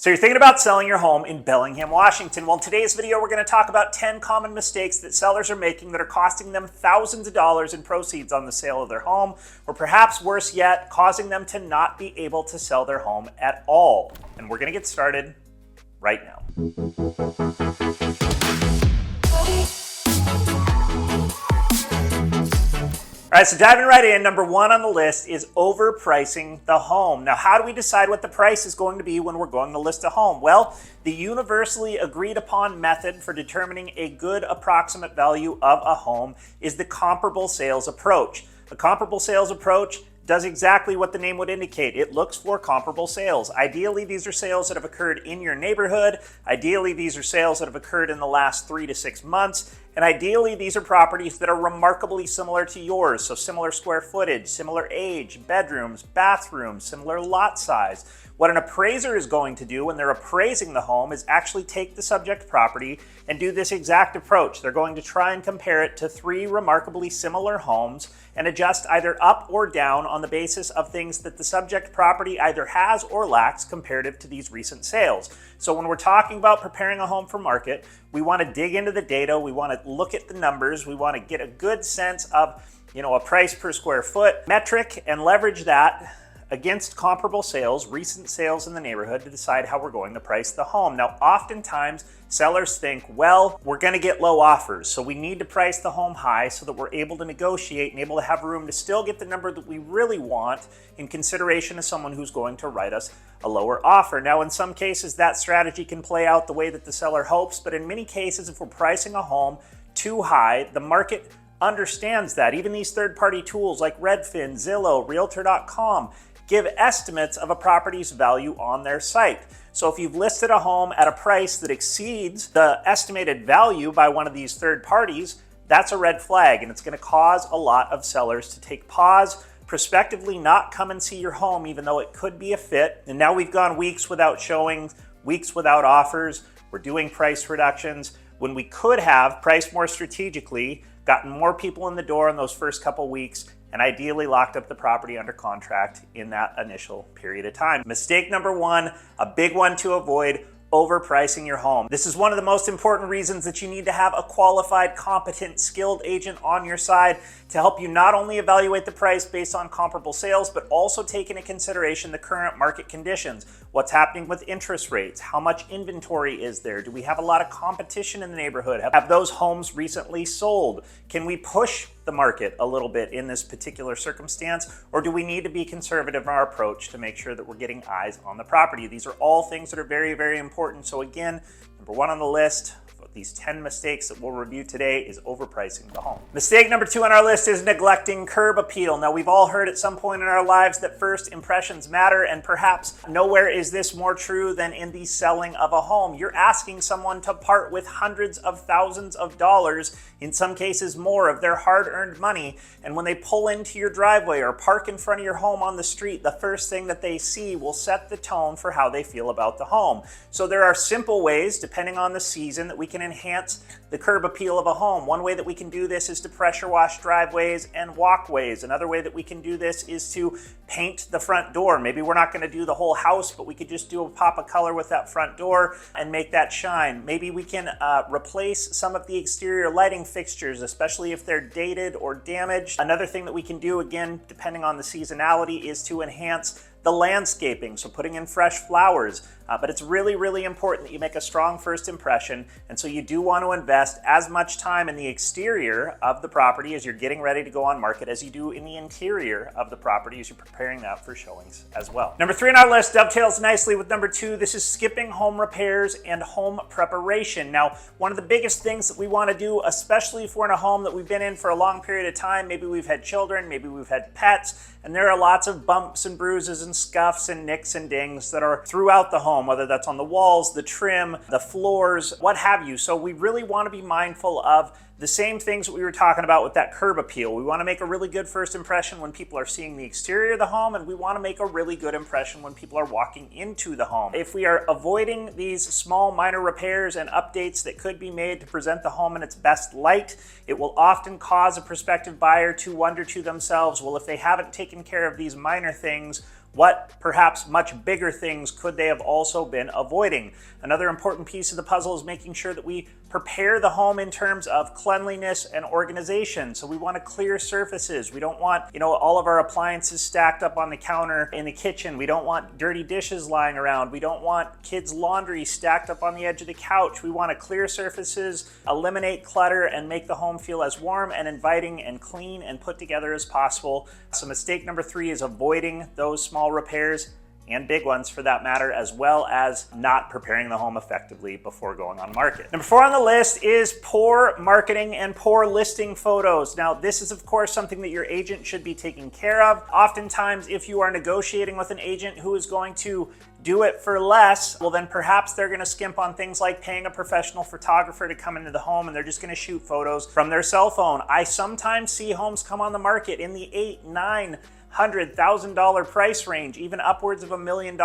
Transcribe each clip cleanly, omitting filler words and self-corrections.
So you're thinking about selling your home in Bellingham, Washington. Well, in today's video, we're going to talk about 10 common mistakes that sellers are making that are costing them thousands of dollars in proceeds on the sale of their home, or perhaps worse yet, causing them to not be able to sell their home at all. And we're going to get started right now. All right, so diving right in, number one on the list is overpricing the home. Now, how do we decide what the price is going to be when we're going to list a home? Well, the universally agreed upon method for determining a good approximate value of a home is the comparable sales approach. The comparable sales approach does exactly what the name would indicate. It looks for comparable sales. Ideally, these are sales that have occurred in your neighborhood. Ideally, these are sales that have occurred in the last 3 to 6 months. And ideally, these are properties that are remarkably similar to yours. So similar square footage, similar age, bedrooms, bathrooms, similar lot size. What an appraiser is going to do when they're appraising the home is actually take the subject property and do this exact approach. They're going to try and compare it to 3 remarkably similar homes and adjust either up or down on the basis of things that the subject property either has or lacks comparative to these recent sales. So when we're talking about preparing a home for market, we want to dig into the data, we want to look at the numbers, we want to get a good sense of, a price per square foot metric and leverage that against comparable sales, recent sales in the neighborhood to decide how we're going to price the home. Now, oftentimes sellers think, well, we're going to get low offers, so we need to price the home high so that we're able to negotiate and able to have room to still get the number that we really want in consideration of someone who's going to write us a lower offer. Now, in some cases, that strategy can play out the way that the seller hopes, but in many cases, if we're pricing a home too high, the market understands that. Even these third-party tools like Redfin, Zillow, Realtor.com give estimates of a property's value on their site. So if you've listed a home at a price that exceeds the estimated value by one of these third parties, that's a red flag, and it's going to cause a lot of sellers to take pause, prospectively not come and see your home even though it could be a fit. And now we've gone weeks without showings, weeks without offers, we're doing price reductions when we could have priced more strategically, gotten more people in the door in those first couple weeks, and ideally locked up the property under contract in that initial period of time. Mistake number one, a big one to avoid, overpricing your home. This is one of the most important reasons that you need to have a qualified, competent, skilled agent on your side to help you not only evaluate the price based on comparable sales, but also take into consideration the current market conditions. What's happening with interest rates? How much inventory is there? Do we have a lot of competition in the neighborhood? Have those homes recently sold? Can we push the market a little bit in this particular circumstance, or do we need to be conservative in our approach to make sure that we're getting eyes on the property? These are all things that are very, very important. So again, number one on the list, these 10 mistakes that we'll review today is overpricing the home. Mistake number 2 on our list is neglecting curb appeal. Now, we've all heard at some point in our lives that first impressions matter, and perhaps nowhere is this more true than in the selling of a home. You're asking someone to part with hundreds of thousands of dollars, in some cases more, of their hard-earned money, and when they pull into your driveway or park in front of your home on the street, the first thing that they see will set the tone for how they feel about the home. So there are simple ways, depending on the season, that we can enhance the curb appeal of a home. One way that we can do this is to pressure wash driveways and walkways. Another way that we can do this is to paint the front door. Maybe we're not going to do the whole house, but we could just do a pop of color with that front door and make that shine. Maybe we can replace some of the exterior lighting fixtures, especially if they're dated or damaged. Another thing that we can do, again, depending on the seasonality, is to enhance the landscaping, so putting in fresh flowers. But it's really, really important that you make a strong first impression, and so you do want to invest as much time in the exterior of the property as you're getting ready to go on market as you do in the interior of the property as you're preparing that for showings as well. Number 3 on our list dovetails nicely with number 2. This is skipping home repairs and home preparation. Now, one of the biggest things that we want to do, especially if we're in a home that we've been in for a long period of time, maybe we've had children, maybe we've had pets, and there are lots of bumps and bruises and scuffs and nicks and dings that are throughout the home, whether that's on the walls, the trim, the floors, what have you. So we really want to be mindful of the same things that we were talking about with that curb appeal. We want to make a really good first impression when people are seeing the exterior of the home, and we want to make a really good impression when people are walking into the home. If we are avoiding these small minor repairs and updates that could be made to present the home in its best light, it will often cause a prospective buyer to wonder to themselves, well, if they haven't taken care of these minor things, what perhaps much bigger things could they have also been avoiding? Another important piece of the puzzle is making sure that we prepare the home in terms of cleanliness and organization. So we want to clear surfaces. We don't want, all of our appliances stacked up on the counter in the kitchen. We don't want dirty dishes lying around. We don't want kids' laundry stacked up on the edge of the couch. We want to clear surfaces, eliminate clutter, and make the home feel as warm and inviting and clean and put together as possible. So mistake number 3 is avoiding those small repairs, and big ones for that matter, as well as not preparing the home effectively before going on market. Number 4 on the list is poor marketing and poor listing photos. Now, this is of course something that your agent should be taking care of. Oftentimes, if you are negotiating with an agent who is going to do it for less, well then perhaps they're gonna skimp on things like paying a professional photographer to come into the home, and they're just gonna shoot photos from their cell phone. I sometimes see homes come on the market in the $800,000 price range, even upwards of $1 million,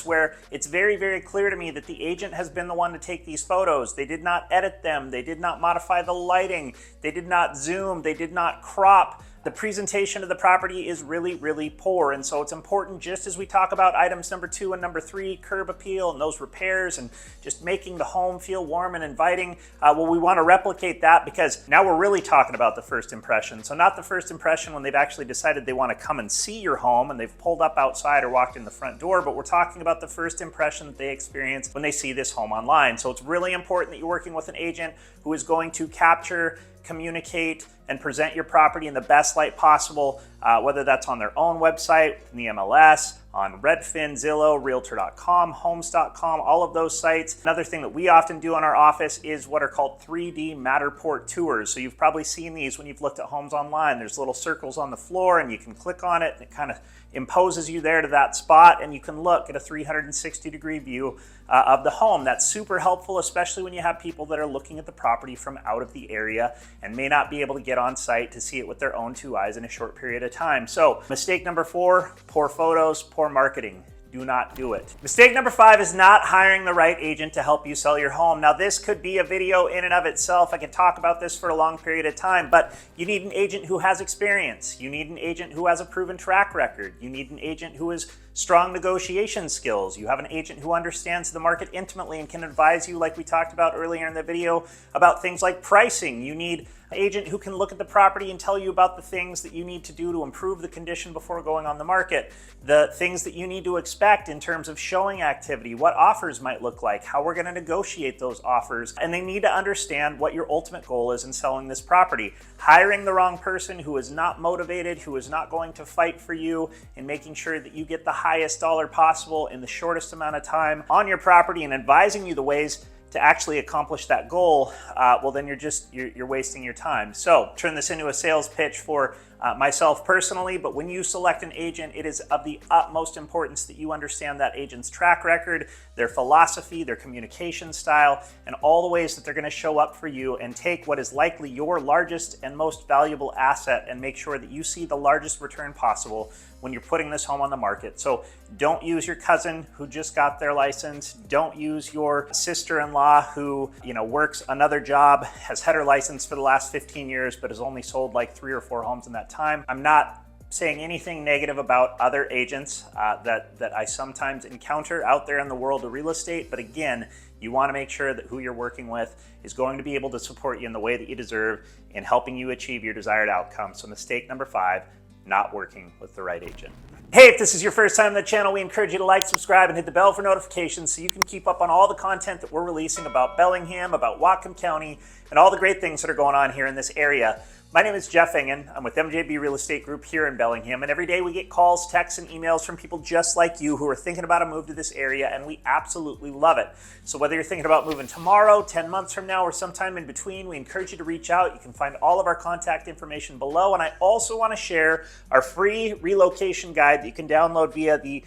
where it's very, very clear to me that the agent has been the one to take these photos. They did not edit them. They did not modify the lighting. They did not zoom. They did not crop. The presentation of the property is really, really poor. And so it's important, just as we talk about items number 2 and number 3, curb appeal and those repairs and just making the home feel warm and inviting, we want to replicate that, because now we're really talking about the first impression. So not the first impression when they've actually decided they want to come and see your home and they've pulled up outside or walked in the front door, but we're talking about the first impression that they experience when they see this home online. So it's really important that you're working with an agent who is going to capture, communicate, and present your property in the best light possible, whether that's on their own website, in the MLS, on Redfin, Zillow, Realtor.com, Homes.com, all of those sites. Another thing that we often do in our office is what are called 3D Matterport tours. So you've probably seen these when you've looked at homes online. There's little circles on the floor and you can click on it and it kind of imposes you there to that spot, and you can look at a 360-degree view of the home. That's super helpful, especially when you have people that are looking at the property from out of the area and may not be able to get on site to see it with their own 2 eyes in a short period of time. So mistake number 4, poor photos, poor marketing. Do not do it. Mistake number 5 is not hiring the right agent to help you sell your home. Now, this could be a video in and of itself. I could talk about this for a long period of time, but you need an agent who has experience. You need an agent who has a proven track record. You need an agent who has strong negotiation skills. You have an agent who understands the market intimately and can advise you, like we talked about earlier in the video, about things like pricing. You need an agent who can look at the property and tell you about the things that you need to do to improve the condition before going on the market, the things that you need to expect in terms of showing activity, what offers might look like, how we're going to negotiate those offers, and they need to understand what your ultimate goal is in selling this property. Hiring the wrong person who is not motivated, who is not going to fight for you in making sure that you get the highest dollar possible in the shortest amount of time on your property and advising you the ways to actually accomplish that goal, well then you're wasting your time. So turn this into a sales pitch for myself personally, but when you select an agent, it is of the utmost importance that you understand that agent's track record, their philosophy, their communication style, and all the ways that they're going to show up for you and take what is likely your largest and most valuable asset and make sure that you see the largest return possible when you're putting this home on the market. So don't use your cousin who just got their license. Don't use your sister-in-law who, works another job, has had her license for the last 15 years, but has only sold like 3 or 4 homes in that time. I'm not saying anything negative about other agents that I sometimes encounter out there in the world of real estate, but again, you want to make sure that who you're working with is going to be able to support you in the way that you deserve in helping you achieve your desired outcome. So mistake number 5, not working with the right agent. Hey, if this is your first time on the channel, we encourage you to like, subscribe, and hit the bell for notifications so you can keep up on all the content that we're releasing about Bellingham, about Whatcom County, and all the great things that are going on here in this area. My name is Jeff Engen. I'm with MJB Real Estate Group here in Bellingham, and every day we get calls, texts, and emails from people just like you who are thinking about a move to this area, and we absolutely love it. So whether you're thinking about moving tomorrow, 10 months from now, or sometime in between, we encourage you to reach out. You can find all of our contact information below, and I also want to share our free relocation guide that you can download via the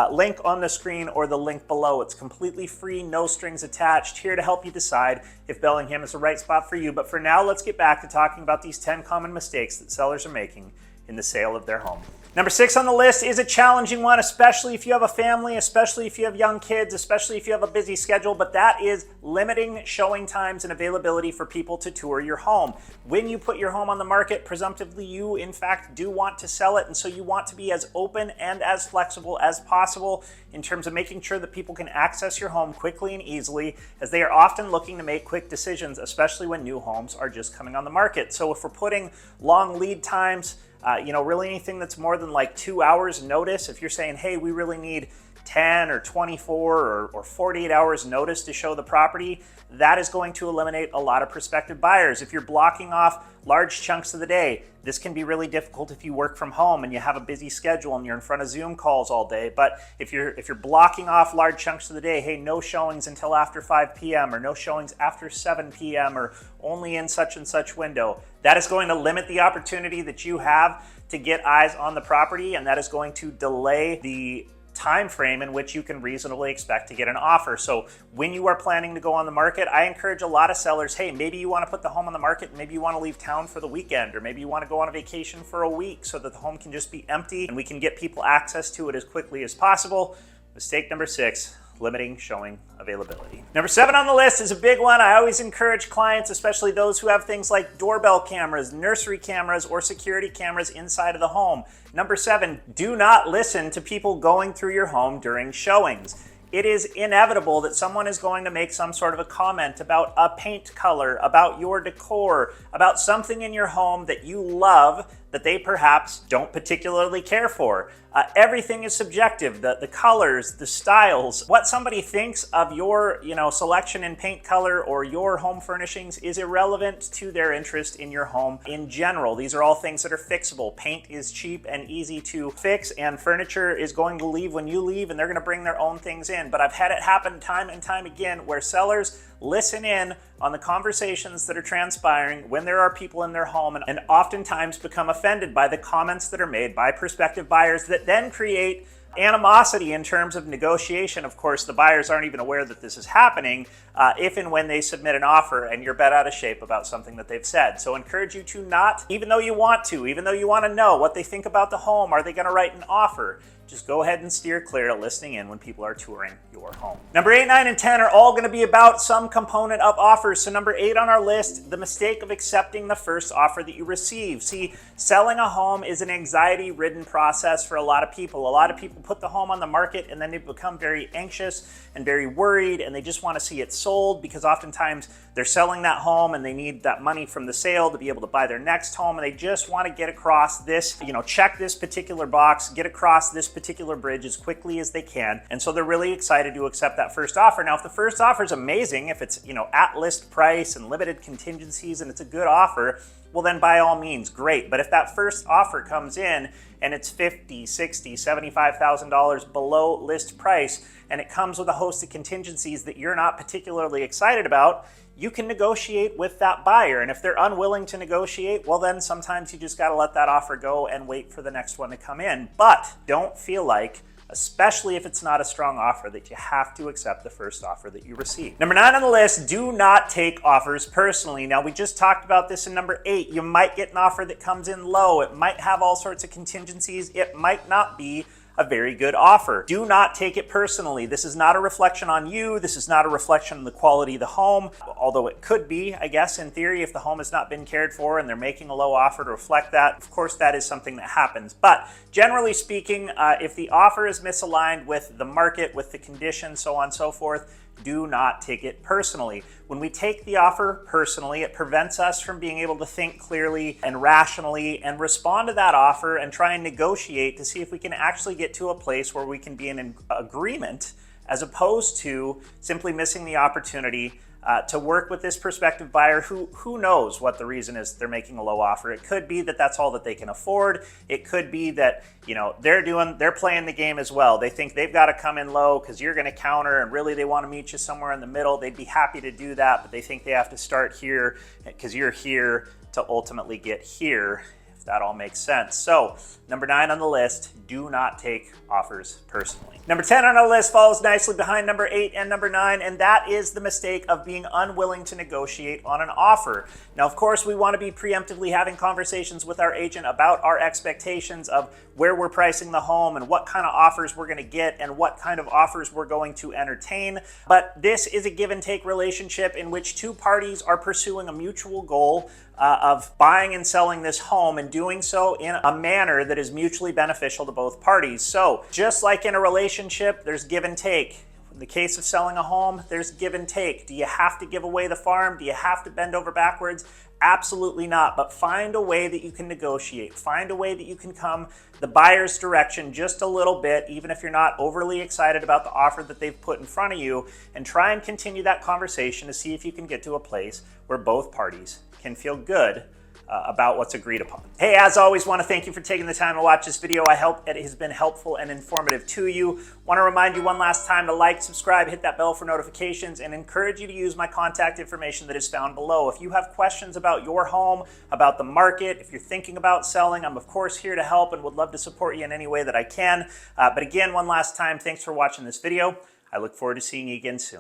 link on the screen or the link below. It's completely free, no strings attached, here to help you decide if Bellingham is the right spot for you. But for now, let's get back to talking about these 10 common mistakes that sellers are making in the sale of their home. Number 6 on the list is a challenging one, especially if you have a family, especially if you have young kids, especially if you have a busy schedule, but that is limiting showing times and availability for people to tour your home. When you put your home on the market, presumptively you in fact do want to sell it, and so you want to be as open and as flexible as possible in terms of making sure that people can access your home quickly and easily, as they are often looking to make quick decisions, especially when new homes are just coming on the market. So if we're putting long lead times, really anything that's more than like 2 hours notice, if you're saying, hey, we really need 10 or 24 or 48 hours notice to show the property, that is going to eliminate a lot of prospective buyers. If you're blocking off large chunks of the day, this can be really difficult if you work from home and you have a busy schedule and you're in front of Zoom calls all day. But if you're blocking off large chunks of the day, hey, no showings until after 5 p.m. or no showings after 7 p.m. or only in such and such window, that is going to limit the opportunity that you have to get eyes on the property, and that is going to delay the time frame in which you can reasonably expect to get an offer. So when you are planning to go on the market, I encourage a lot of sellers, hey, maybe you want to put the home on the market, maybe you want to leave town for the weekend, or maybe you want to go on a vacation for a week so that the home can just be empty and we can get people access to it as quickly as possible. Mistake number 6, limiting showing availability. Number 7 on the list is a big one. I always encourage clients, especially those who have things like doorbell cameras, nursery cameras, or security cameras inside of the home. Number 7, do not listen to people going through your home during showings. It is inevitable that someone is going to make some sort of a comment about a paint color, about your decor, about something in your home that you love that they perhaps don't particularly care for. Everything is subjective. The colors, the styles, what somebody thinks of your selection in paint color or your home furnishings is irrelevant to their interest in your home in general. These are all things that are fixable. Paint is cheap and easy to fix, and furniture is going to leave when you leave, and they're going to bring their own things in. But I've had it happen time and time again where sellers listen in on the conversations that are transpiring when there are people in their home, and oftentimes become offended by the comments that are made by prospective buyers that then create animosity in terms of negotiation. Of course, the buyers aren't even aware that this is happening if and when they submit an offer and you're bent out of shape about something that they've said. So I encourage you to not, even though you want to know what they think about the home, are they going to write an offer? Just go ahead and steer clear of listening in when people are touring your home. Number 8, 9, and 10 are all going to be about some component of offers. So number 8 on our list, the mistake of accepting the first offer that you receive. See, selling a home is an anxiety-ridden process for a lot of people. A lot of people put the home on the market and then they become very anxious and very worried, and they just want to see it sold because oftentimes they're selling that home and they need that money from the sale to be able to buy their next home, and they just want to get across this, check this particular box, get across this particular bridge as quickly as they can. And so they're really excited to accept that first offer. Now, if the first offer is amazing, if it's, at list price and limited contingencies and it's a good offer, well then by all means, great. But if that first offer comes in and it's $50,000, $60,000, $75,000 below list price, and it comes with a host of contingencies that you're not particularly excited about, you can negotiate with that buyer. And if they're unwilling to negotiate, well then sometimes you just got to let that offer go and wait for the next one to come in. But don't feel like, especially if it's not a strong offer, that you have to accept the first offer that you receive. Number 9 on the list, do not take offers personally. Now, we just talked about this in number 8. You might get an offer that comes in low. It might have all sorts of contingencies. It might not be a very good offer. Do not take it personally. This is not a reflection on you. This is not a reflection on the quality of the home, although it could be, I guess, in theory, if the home has not been cared for and they're making a low offer to reflect that. Of course, that is something that happens. But generally speaking, if the offer is misaligned with the market, with the conditions, so on and so forth, do not take it personally. When we take the offer personally, it prevents us from being able to think clearly and rationally and respond to that offer and try and negotiate to see if we can actually get to a place where we can be in agreement, as opposed to simply missing the opportunity to work with this prospective buyer who knows what the reason is they're making a low offer. It could be that that's all that they can afford. It could be that they're playing the game as well. They think they've got to come in low because you're going to counter, and really they want to meet you somewhere in the middle. They'd be happy to do that, but they think they have to start here because you're here to ultimately get here. if that all makes sense. So, number 9 on the list, do not take offers personally. Number 10 on our list follows nicely behind number 8 and number 9, and that is the mistake of being unwilling to negotiate on an offer. Now, of course, we want to be preemptively having conversations with our agent about our expectations of where we're pricing the home and what kind of offers we're going to get and what kind of offers we're going to entertain. But this is a give and take relationship in which two parties are pursuing a mutual goal of buying and selling this home, and doing so in a manner that is mutually beneficial to both parties. So just like in a relationship, there's give and take. In the case of selling a home, there's give and take. Do you have to give away the farm? Do you have to bend over backwards? Absolutely not, but find a way that you can negotiate. Find a way that you can come the buyer's direction just a little bit, even if you're not overly excited about the offer that they've put in front of you, and try and continue that conversation to see if you can get to a place where both parties can feel good about what's agreed upon. Hey, as always, want to thank you for taking the time to watch this video. I hope it has been helpful and informative to you. Want to remind you one last time to like, subscribe, hit that bell for notifications, and encourage you to use my contact information that is found below. If you have questions about your home, about the market, if you're thinking about selling, I'm of course here to help and would love to support you in any way that I can. But again, one last time, thanks for watching this video. I look forward to seeing you again soon.